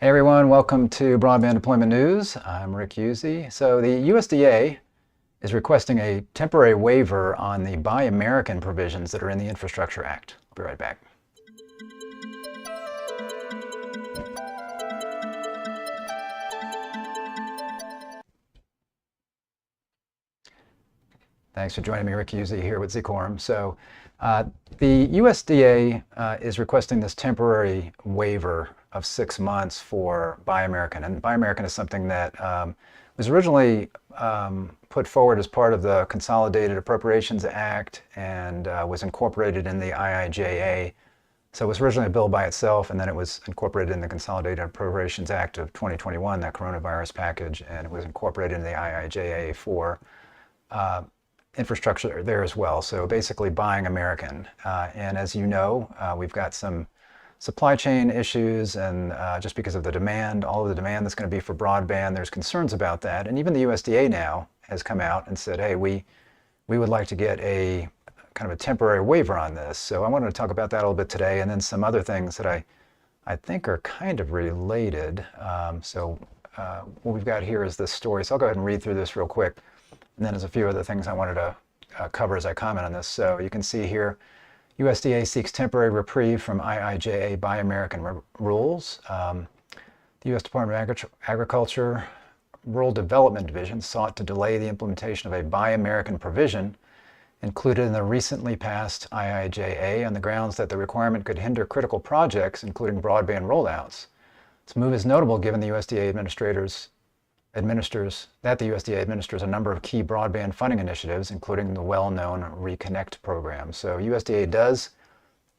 Hey everyone, welcome to Broadband Deployment News. I'm Rick Usey. So the USDA is requesting a temporary waiver on the Buy American provisions that are in the Infrastructure Act. I'll be right back. Thanks for joining me, Rick Usey here with Z-Quorum. So the USDA is requesting this temporary waiver of 6 months for Buy American. And Buy American is something that was originally put forward as part of the Consolidated Appropriations Act and was incorporated in the IIJA. So it was originally a bill by itself, and then it was incorporated in the Consolidated Appropriations Act of 2021, that coronavirus package, and it was incorporated in the IIJA for infrastructure there as well. So basically buying American. And as you know, we've got some supply chain issues, and just because of the demand, all of the demand that's going to be for broadband, there's concerns about that. And even the USDA now has come out and said, hey, we would like to get a kind of a temporary waiver on this. So I wanted to talk about that a little bit today, and then some other things that I think are kind of related. What we've got here is this story. So I'll go ahead and read through this real quick. And then there's a few other things I wanted to cover as I comment on this. So you can see here, USDA seeks temporary reprieve from IIJA Buy American rules. The U.S. Department of Agriculture Rural Development Division sought to delay the implementation of a Buy American provision included in the recently passed IIJA on the grounds that the requirement could hinder critical projects, including broadband rollouts. This move is notable given the USDA administers a number of key broadband funding initiatives, including the well-known ReConnect program. So USDA does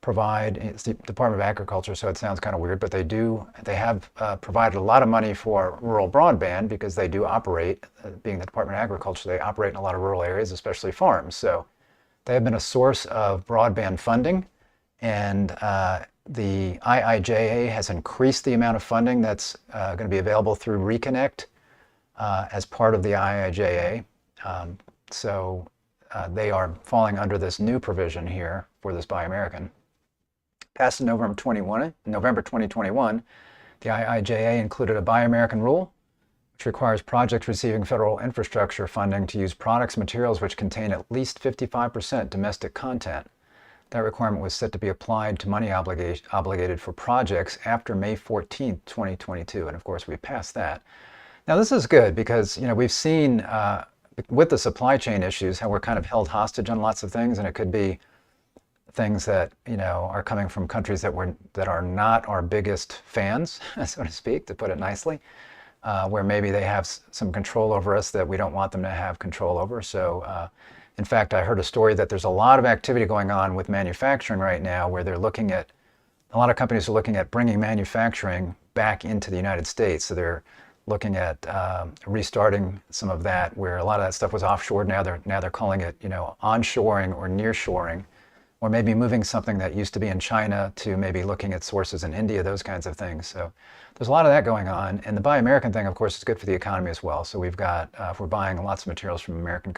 provide, it's the Department of Agriculture, so it sounds kind of weird, but they have provided a lot of money for rural broadband because they do operate, being the Department of Agriculture, they operate in a lot of rural areas, especially farms. So they have been a source of broadband funding, and the IIJA has increased the amount of funding that's going to be available through ReConnect as part of the IIJA. They are falling under this new provision here for this Buy American. Passed in November 2021, the IIJA included a Buy American rule, which requires projects receiving federal infrastructure funding to use products and materials which contain at least 55% domestic content. That requirement was set to be applied to money obligated for projects after May 14, 2022, and of course we passed that. Now this is good because we've seen with the supply chain issues how we're kind of held hostage on lots of things, and it could be things that are coming from countries that are not our biggest fans, so to speak, to put it nicely, where maybe they have some control over us that we don't want them to have control over. So in fact, I heard a story that there's a lot of activity going on with manufacturing right now where they're looking at, a lot of companies are looking at bringing manufacturing back into the United States. So they're looking at restarting some of that, where a lot of that stuff was offshore. Now they're calling it onshoring or nearshoring, or maybe moving something that used to be in China to maybe looking at sources in India, those kinds of things. So there's a lot of that going on. And the Buy American thing, of course, is good for the economy as well. So we've got, if we're buying lots of materials from American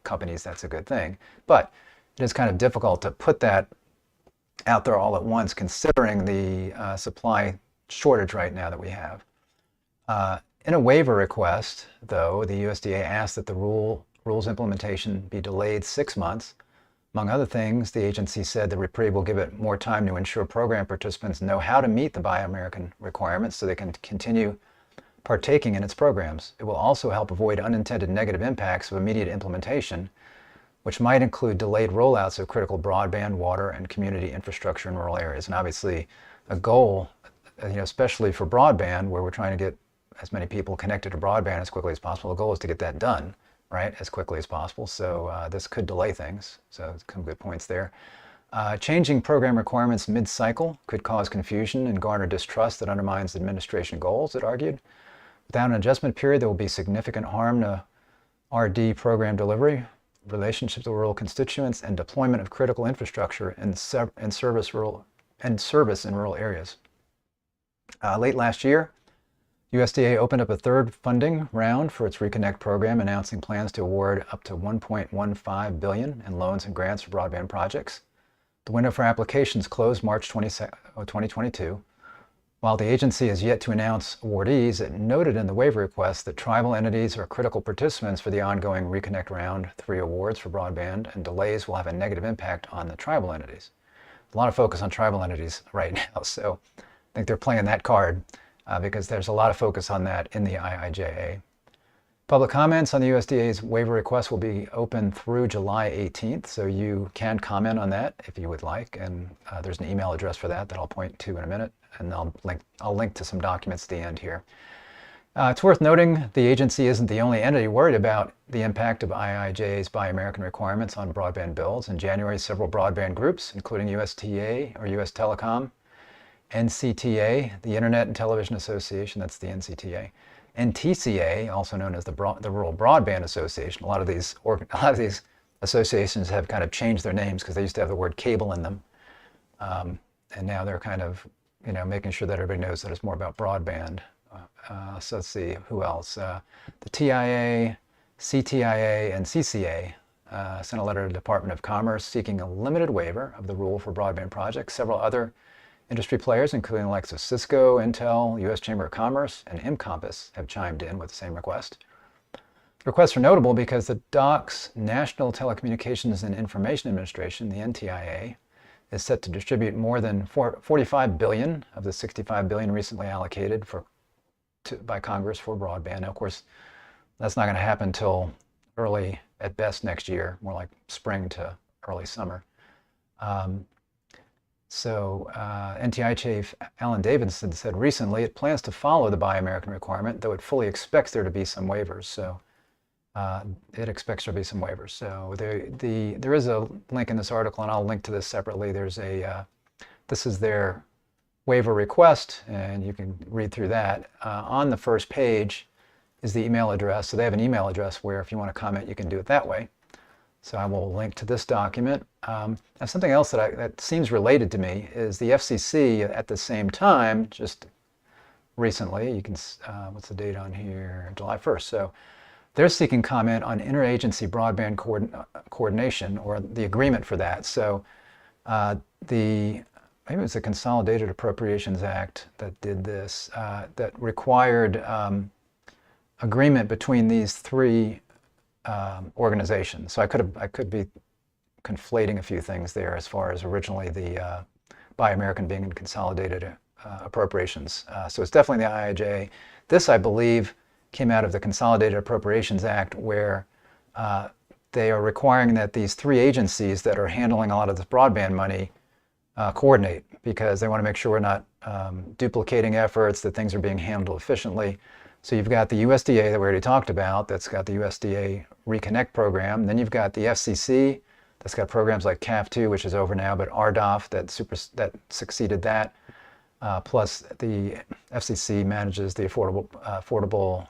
companies, that's a good thing. But it is kind of difficult to put that out there all at once, considering the supply shortage right now that we have. In a waiver request, though, the USDA asked that the rules implementation be delayed 6 months. Among other things, the agency said the reprieve will give it more time to ensure program participants know how to meet the Buy American requirements so they can continue partaking in its programs. It will also help avoid unintended negative impacts of immediate implementation, which might include delayed rollouts of critical broadband, water, and community infrastructure in rural areas. And obviously, a goal, especially for broadband, where we're trying to get as many people connected to broadband as quickly as possible, the goal is to get that done, right, as quickly as possible. So this could delay things. So some good points there. Changing program requirements mid-cycle could cause confusion and garner distrust that undermines administration goals, it argued. Without an adjustment period, there will be significant harm to RD program delivery, relationships with rural constituents, and deployment of critical infrastructure and service in rural areas. Late last year, USDA opened up a third funding round for its ReConnect program, announcing plans to award up to $1.15 billion in loans and grants for broadband projects. The window for applications closed March 2022. While the agency has yet to announce awardees, it noted in the waiver request that tribal entities are critical participants for the ongoing ReConnect Round 3 awards for broadband, and delays will have a negative impact on the tribal entities. A lot of focus on tribal entities right now, so I think they're playing that card because there's a lot of focus on that in the IIJA. Public comments on the USDA's waiver request will be open through July 18th, so you can comment on that if you would like, and there's an email address for that I'll point to in a minute, and I'll link to some documents at the end here. It's worth noting the agency isn't the only entity worried about the impact of IIJA's Buy American requirements on broadband builds. In January, several broadband groups, including USTA or US Telecom, NCTA, the Internet and Television Association, that's the NCTA, NTCA, also known as the Rural Broadband Association. A lot of these associations have kind of changed their names because they used to have the word cable in them, and now they're kind of making sure that everybody knows that it's more about broadband. So let's see who else. The TIA, CTIA, and CCA sent a letter to the Department of Commerce seeking a limited waiver of the rule for broadband projects. Several other industry players, including the likes of Cisco, Intel, U.S. Chamber of Commerce, and Encompass, have chimed in with the same request. The requests are notable because the DOC's National Telecommunications and Information Administration, the NTIA, is set to distribute more than $45 billion of the $65 billion recently allocated by Congress for broadband. Now, of course, that's not going to happen until early, at best, next year, more like spring to early summer. NTIA Chief Alan Davidson said recently it plans to follow the Buy American requirement, though it fully expects there to be some waivers. So it expects there to be some waivers. So there is a link in this article, and I'll link to this separately. There's this is their waiver request, and you can read through that. On the first page is the email address. So they have an email address where if you want to comment, you can do it that way. So I will link to this document. And something else that seems related to me is the FCC at the same time, just recently, you can, what's the date on here? July 1st. So they're seeking comment on interagency broadband coordination, or the agreement for that. So maybe it was the Consolidated Appropriations Act that did this, that required agreement between these three organizations. So I could be conflating a few things there as far as originally the Buy American being in Consolidated Appropriations. So it's definitely the IIJA. This, I believe, came out of the Consolidated Appropriations Act, where they are requiring that these three agencies that are handling a lot of this broadband money coordinate, because they want to make sure we're not duplicating efforts, that things are being handled efficiently. So you've got the USDA that we already talked about, that's got the USDA ReConnect program. Then you've got the FCC, that's got programs like CAF2, which is over now, but RDOF that succeeded that. Plus the FCC manages the Affordable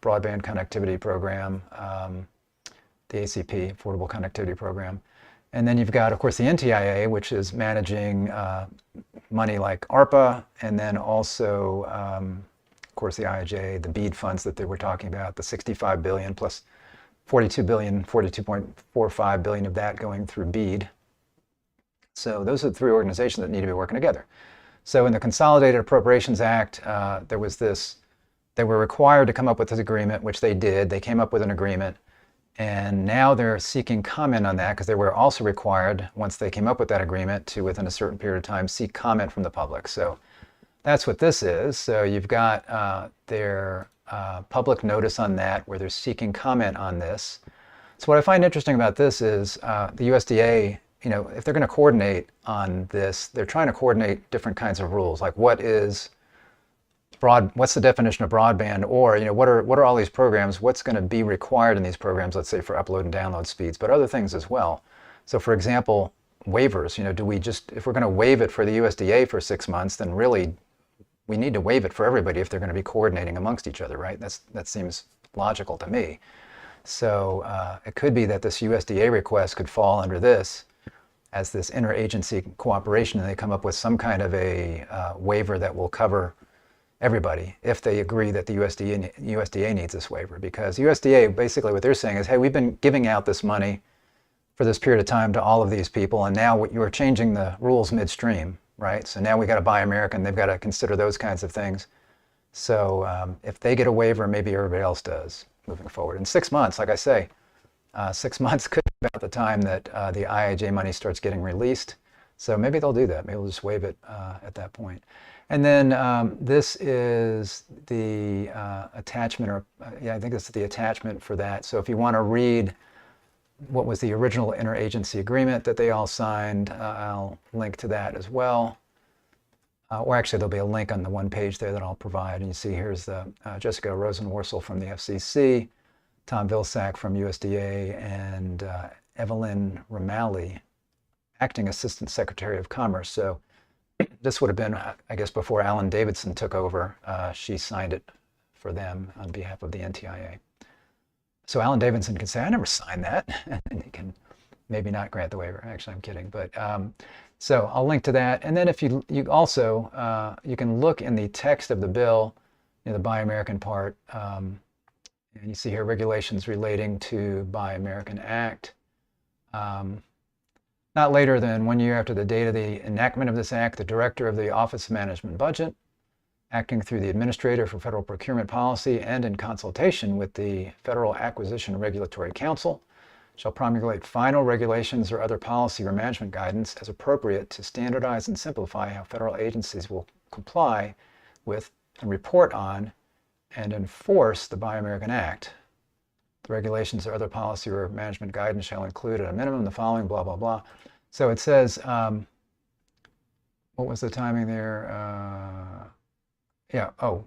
Broadband Connectivity Program, the ACP, Affordable Connectivity Program. And then you've got, of course, the NTIA, which is managing money like ARPA, and then also, of course, the IIJA, the BEAD funds that they were talking about, the $65 billion plus $42 billion, $42.45 billion of that going through BEAD. So those are the three organizations that need to be working together. So in the Consolidated Appropriations Act, there was this, they were required to come up with this agreement, which they did. They came up with an agreement, and now they're seeking comment on that, because they were also required, once they came up with that agreement, to, within a certain period of time, seek comment from the public. So that's what this is. So you've got their public notice on that, where they're seeking comment on this. So what I find interesting about this is the USDA, if they're going to coordinate on this, they're trying to coordinate different kinds of rules, like what's the definition of broadband, or what are all these programs, what's going to be required in these programs, let's say for upload and download speeds, but other things as well. So for example, waivers, do we just, if we're going to waive it for the USDA for 6 months, then really we need to waive it for everybody if they're going to be coordinating amongst each other, right? That seems logical to me. So it could be that this USDA request could fall under this as this interagency cooperation, and they come up with some kind of a waiver that will cover everybody if they agree that the USDA needs this waiver. Because USDA, basically what they're saying is, hey, we've been giving out this money for this period of time to all of these people, and now you're changing the rules midstream. right? So now we got to Buy American. They've got to consider those kinds of things. So if they get a waiver, maybe everybody else does moving forward. In 6 months, like I say, 6 months could be about the time that the IIJA money starts getting released. So maybe they'll do that. Maybe we'll just waive it at that point. And then this is the attachment, or yeah, I think this is the attachment for that. So if you want to read what was the original interagency agreement that they all signed, I'll link to that as well. Or actually, there'll be a link on the one page there that I'll provide. And you see here's the Jessica Rosenworcel from the FCC, Tom Vilsack from USDA, and Evelyn Romali, Acting Assistant Secretary of Commerce. So this would have been, I guess, before Alan Davidson took over. She signed it for them on behalf of the NTIA. So Alan Davidson can say, I never signed that, and he can maybe not grant the waiver. Actually, I'm kidding. But so I'll link to that. And then if you also, you can look in the text of the bill, the Buy American part, and you see here regulations relating to Buy American Act. Not later than 1 year after the date of the enactment of this act, the Director of the Office of Management Budget, acting through the Administrator for Federal Procurement Policy and in consultation with the Federal Acquisition Regulatory Council, shall promulgate final regulations or other policy or management guidance as appropriate to standardize and simplify how federal agencies will comply with and report on and enforce the Buy American Act. The regulations or other policy or management guidance shall include at a minimum the following, blah, blah, blah. So it says, what was the timing there? Yeah, oh,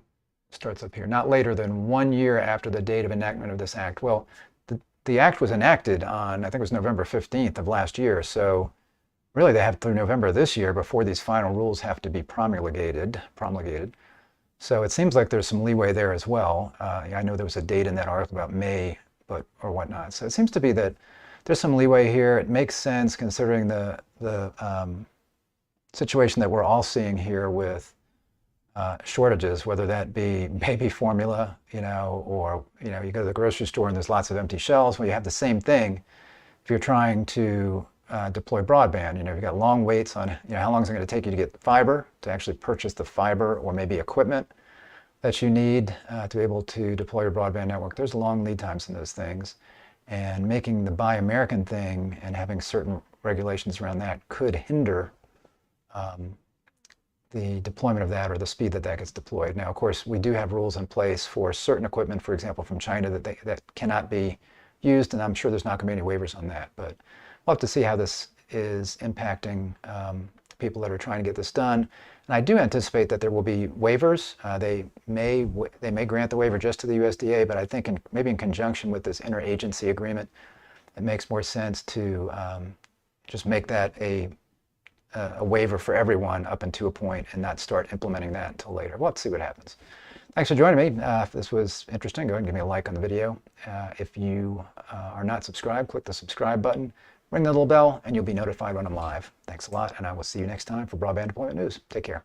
starts up here. Not later than 1 year after the date of enactment of this act. Well, the act was enacted on, I think it was November 15th of last year. So really they have through November this year before these final rules have to be promulgated. So it seems like there's some leeway there as well. I know there was a date in that article about May, or whatnot. So it seems to be that there's some leeway here. It makes sense considering the situation that we're all seeing here with shortages, whether that be baby formula, or you go to the grocery store and there's lots of empty shelves. Well, you have the same thing if you're trying to deploy broadband. You've got long waits on, how long is it going to take you to get the fiber, to actually purchase the fiber or maybe equipment that you need to be able to deploy your broadband network. There's long lead times in those things. And making the Buy American thing and having certain regulations around that could hinder the deployment of that or the speed that gets deployed. Now, of course, we do have rules in place for certain equipment, for example, from China that cannot be used, and I'm sure there's not going to be any waivers on that. But we'll have to see how this is impacting people that are trying to get this done. And I do anticipate that there will be waivers. They may grant the waiver just to the USDA, but I think maybe in conjunction with this interagency agreement, it makes more sense to just make that a waiver for everyone up until a point and not start implementing that until later. We'll have to see what happens. Thanks for joining me. If this was interesting, go ahead and give me a like on the video. If you are not subscribed, click the subscribe button, ring the little bell, and you'll be notified when I'm live. Thanks a lot, and I will see you next time for Broadband Deployment News. Take care.